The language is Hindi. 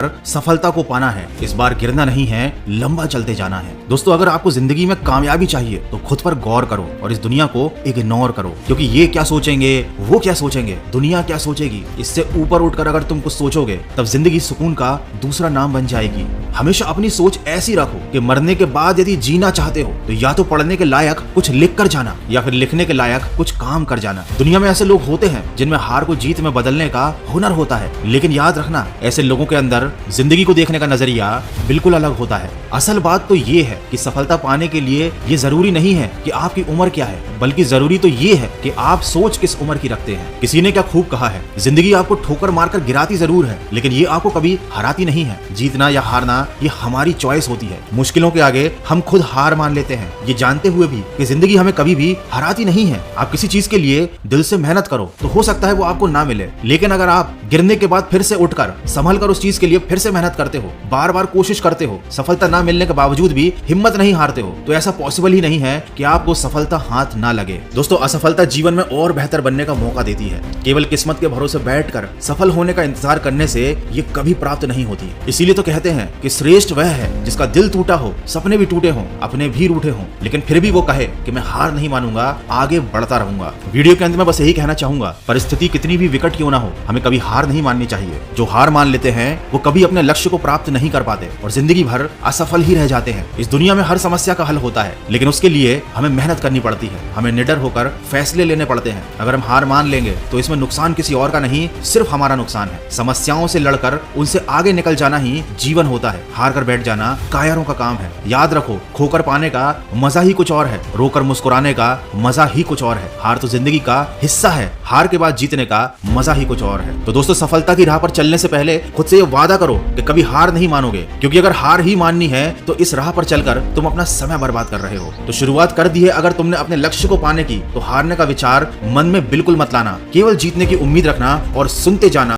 सफलता को पाना है, इस बार गिरना नहीं है, लंबा चलते जाना है। दोस्तों, अगर आपको जिंदगी में कामयाबी चाहिए तो खुद पर गौर करो और इस दुनिया को इग्नोर करो, क्योंकि ये क्या सोचेंगे, वो क्या सोचेंगे, दुनिया क्या सोचेगी, इससे ऊपर उठकर अगर तुम कुछ सोचोगे तब जिंदगी सुकून का दूसरा नाम बन जाएगी। हमेशा अपनी सोच ऐसी रखो कि मरने के बाद यदि जीना चाहते हो तो या तो पढ़ने के लायक कुछ लिख कर जाना या फिर लिखने के लायक कुछ काम कर जाना। दुनिया में ऐसे लोग होते हैं जिनमें हार को जीत में बदलने का हुनर होता है, लेकिन याद रखना ऐसे लोगों के अंदर जिंदगी को देखने का नजरिया बिल्कुल अलग होता है। असल बात तो ये है कि सफलता पाने के लिए ये जरूरी नहीं है कि आपकी उम्र क्या है, बल्कि जरूरी तो ये है कि आप सोच किस उम्र की रखते हैं। किसी ने क्या खूब कहा है, जिंदगी आपको ठोकर मारकर गिराती जरूर है, लेकिन ये आपको कभी हराती नहीं है। जीतना या हारना ये हमारी चॉइस होती है। मुश्किलों के आगे हम खुद हार मान लेते हैं, ये जानते हुए भी कि जिंदगी हमें कभी भी हराती नहीं है। आप किसी चीज के लिए दिल से मेहनत करो तो हो सकता है वो आपको ना मिले, लेकिन अगर आप गिरने के बाद फिर से उठकर संभल कर उस चीज के लिए फिर से मेहनत करते हो, बार बार कोशिश करते हो, सफलता ना मिलने के बावजूद भी हिम्मत नहीं हारते हो, तो ऐसा पॉसिबल ही नहीं है कि आपको सफलता हाथ ना लगे। दोस्तों, असफलता जीवन में और बेहतर बनने का मौका देती है। केवल किस्मत के भरोसे बैठकर सफल होने का इंतजार करने से ये कभी प्राप्त नहीं होती। इसीलिए तो कहते हैं कि श्रेष्ठ वह है जिसका दिल टूटा हो, सपने भी टूटे हों, अपने भी रूठे हों, लेकिन फिर भी वो कहे कि मैं हार नहीं मानूंगा, आगे बढ़ता रहूंगा। वीडियो के अंत में बस यही कहना चाहूंगा, परिस्थिति कितनी भी विकट क्यों ना हो, हमें कभी हार नहीं माननी चाहिए। जो हार मान लेते हैं वो कभी अपने लक्ष्य को प्राप्त नहीं कर पाते और जिंदगी भर असफल ही रह जाते हैं। इस दुनिया में हर समस्या का हल होता है, लेकिन उसके लिए हमें मेहनत करनी पड़ती है, हमें निडर होकर फैसले लेने पड़ते हैं। अगर हम हार मान लेंगे तो इसमें नुकसान किसी और का नहीं, सिर्फ हमारा नुकसान है। समस्याओं से लड़कर उनसे आगे निकल जाना ही जीवन होता है, हार कर बैठ जाना कायरों का काम है। याद रखो, खोकर पाने का मजा ही कुछ और है, रोकर मुस्कुराने का मजा ही कुछ और है। हार तो जिंदगी का हिस्सा है, हार के बाद जीतने का मजा ही कुछ और है। तो दोस्तों, सफलता की राह पर चलने से पहले खुद से ये वादा करो कि कभी हार नहीं मानोगे, क्योंकि अगर हार ही माननी है तो इस राह पर चलकर तुम अपना समय बर्बाद कर रहे हो। तो शुरुआत कर दी है, अगर तुमने अपने लक्ष्य को पाने की, तो हारने का विचार मन में बिल्कुल मत लाना, केवल जीतने की उम्मीद रखना और सुनते जाना।